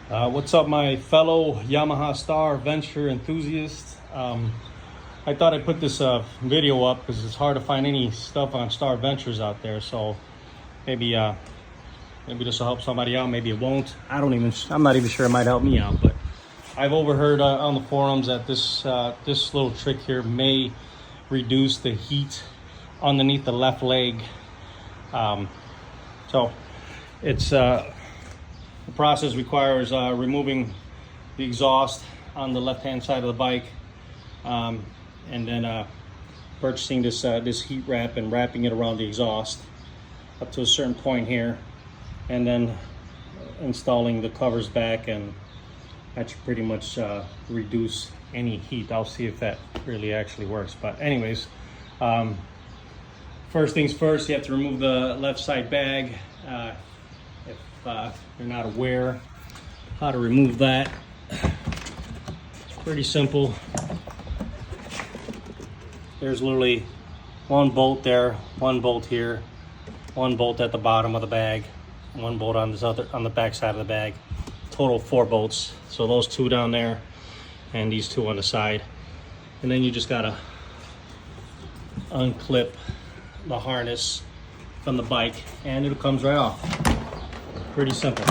What's up, my fellow Yamaha Star Venture enthusiasts? I thought I'd put this video up because it's hard to find any stuff on Star Ventures out there. So maybe this will help somebody out. Maybe it won't. I'm not even sure it might help me out. But I've overheard on the forums that this little trick here may reduce the heat underneath the left leg. So it's the process requires removing the exhaust on the left-hand side of the bike, and then purchasing this heat wrap and wrapping it around the exhaust up to a certain point here, and then installing the covers back, and that should pretty much reduce any heat. I'll see if that really actually works. But anyways, first things first, you have to remove the left side bag. If you're not aware how to remove that, it's pretty simple. There's literally one bolt there, one bolt here, one bolt at the bottom of the bag, one bolt on the back side of the bag. Total 4 bolts. So those 2 down there and these 2 on the side. And then you just gotta unclip the harness from the bike and it comes right off. Pretty simple.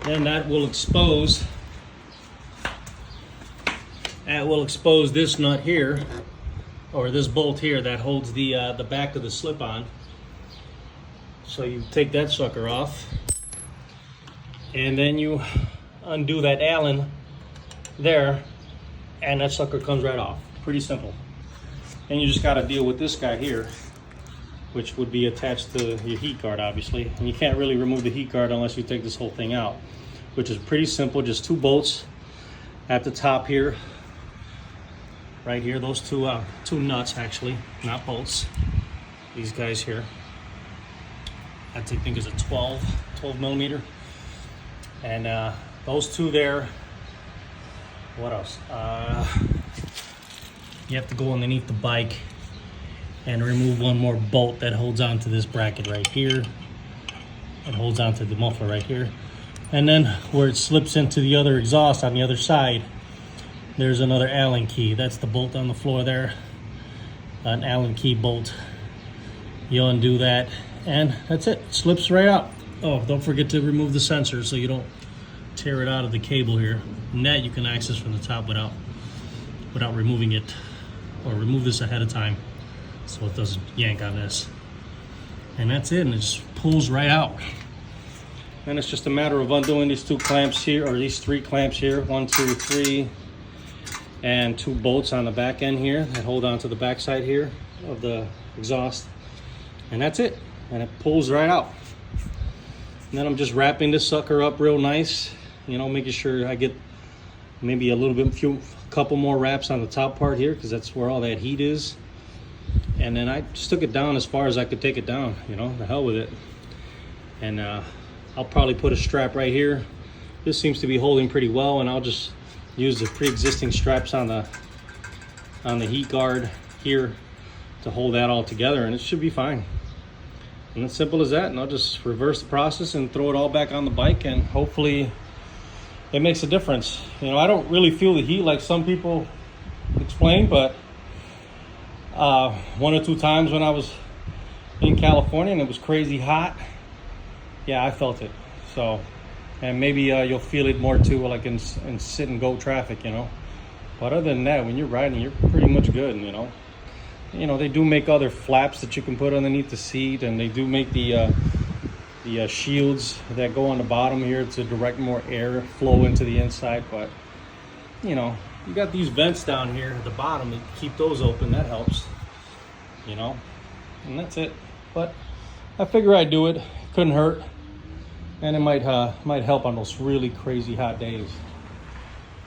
Then that will expose this nut here, or this bolt here that holds the back of the slip-on. So you take that sucker off, and then you undo that Allen there, and that sucker comes right off. Pretty simple. And you just got to deal with this guy here, which would be attached to your heat guard, obviously. And you can't really remove the heat guard unless you take this whole thing out, which is pretty simple. Just 2 bolts at the top here, right here. Those two nuts, actually, not bolts. These guys here. I think is a 12 millimeter. And those 2 there. What else? You have to go underneath the bike and remove one more bolt that holds onto this bracket right here. It holds onto the muffler right here. And then where it slips into the other exhaust on the other side, there's another Allen key. That's the bolt on the floor there. An Allen key bolt. You undo that and that's it. Slips right out. Oh, don't forget to remove the sensor so you don't tear it out of the cable here. And that you can access from the top without removing it, or remove this ahead of time so it doesn't yank on this. And that's it, and it just pulls right out. Then it's just a matter of undoing these 2 clamps here, or these 3 clamps here, 1, 2, 3, and 2 bolts on the back end here that hold on to the back side here of the exhaust. And that's it, and it pulls right out. And then I'm just wrapping this sucker up real nice, you know, making sure I get maybe a couple more wraps on the top part here, because that's where all that heat is. And then I just took it down as far as I could take it down, you know, the hell with it. And I'll probably put a strap right here. This seems to be holding pretty well, and I'll just use the pre-existing straps on the heat guard here to hold that all together, and it should be fine. And it's simple as that. And I'll just reverse the process and throw it all back on the bike, and hopefully it makes a difference. You know, I don't really feel the heat like some people explain, but 1 or 2 times when I was in California and it was crazy hot, yeah, I felt it. So, and maybe you'll feel it more too, like in sit and go traffic, you know. But other than that, when you're riding, you're pretty much good, you know. You know, they do make other flaps that you can put underneath the seat, and they do make the shields that go on the bottom here to direct more air flow into the inside. But you know, you got these vents down here at the bottom to keep those open. That helps, you know. And that's it. But I figure I'd do it. Couldn't hurt, and it might help on those really crazy hot days.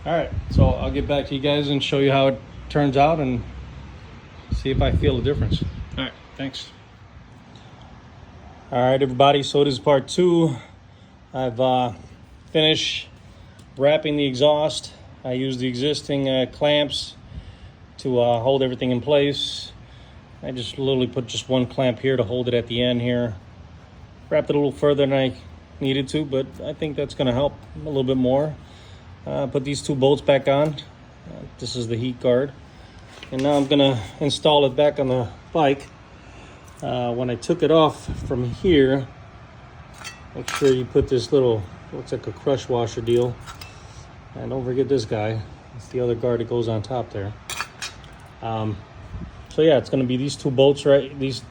All right, so I'll get back to you guys and show you how it turns out and see if I feel a difference. All right, thanks. All right, everybody, so this is part 2. I've finished wrapping the exhaust. I used the existing clamps to hold everything in place. I just literally put just 1 clamp here to hold it at the end here. Wrapped it a little further than I needed to, but I think that's going to help a little bit more. Put these 2 bolts back on. This is the heat guard. And now I'm going to install it back on the bike. When I took it off from here, make sure you put this little, looks like a crush washer deal. And don't forget this guy. It's the other guard that goes on top there. So yeah, it's going to be these 2 bolts right, these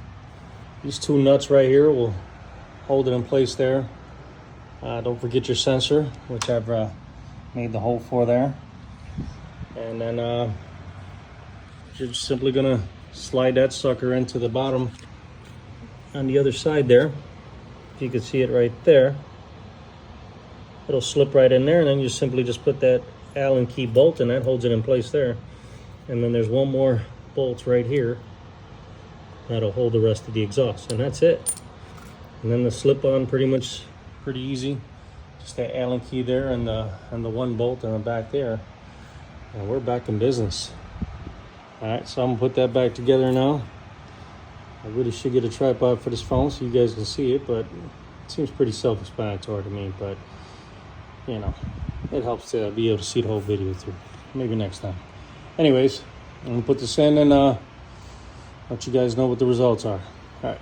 2 nuts right here will hold it in place there. Don't forget your sensor, which I've made the hole for there. And then you're just simply going to slide that sucker into the bottom on the other side there. If you can see it right there, it'll slip right in there, and then you simply just put that Allen key bolt, and that holds it in place there. And then there's one more bolt right here that'll hold the rest of the exhaust, and that's it. And then the slip-on pretty easy. Just that Allen key there and the 1 bolt in the back there, and we're back in business. All right, so I'm gonna put that back together now. I really should get a tripod for this phone so you guys can see it, but it seems pretty self-explanatory to me. But you know, it helps to be able to see the whole video through. Maybe next time. Anyways, I'm gonna put this in and let you guys know what the results are. All right.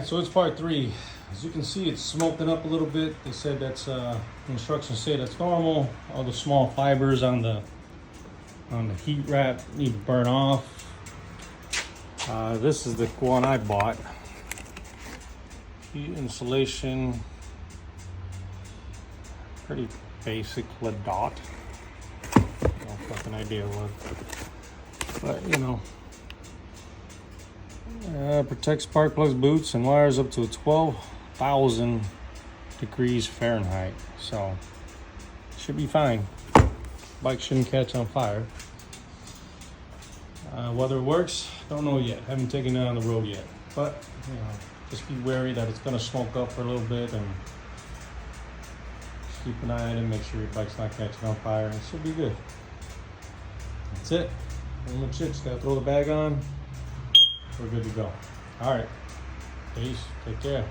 So it's part 3. As you can see, it's smoking up a little bit. They said that's instructions say that's normal. All the small fibers on the heat wrap need to burn off. This is the one I bought. Heat insulation, pretty basic Ladot. No fucking idea what, but you know. Protects spark plugs, boots, and wires up to 12,000 degrees Fahrenheit. So, should be fine. Bike shouldn't catch on fire. Whether it works, don't know yet. Haven't taken it on the road yet. But, you know, just be wary that it's going to smoke up for a little bit, and keep an eye on it and make sure your bike's not catching on fire. It should be good. That's it. Pretty much it. Just gotta throw the bag on. We're good to go. All right. Peace. Take care.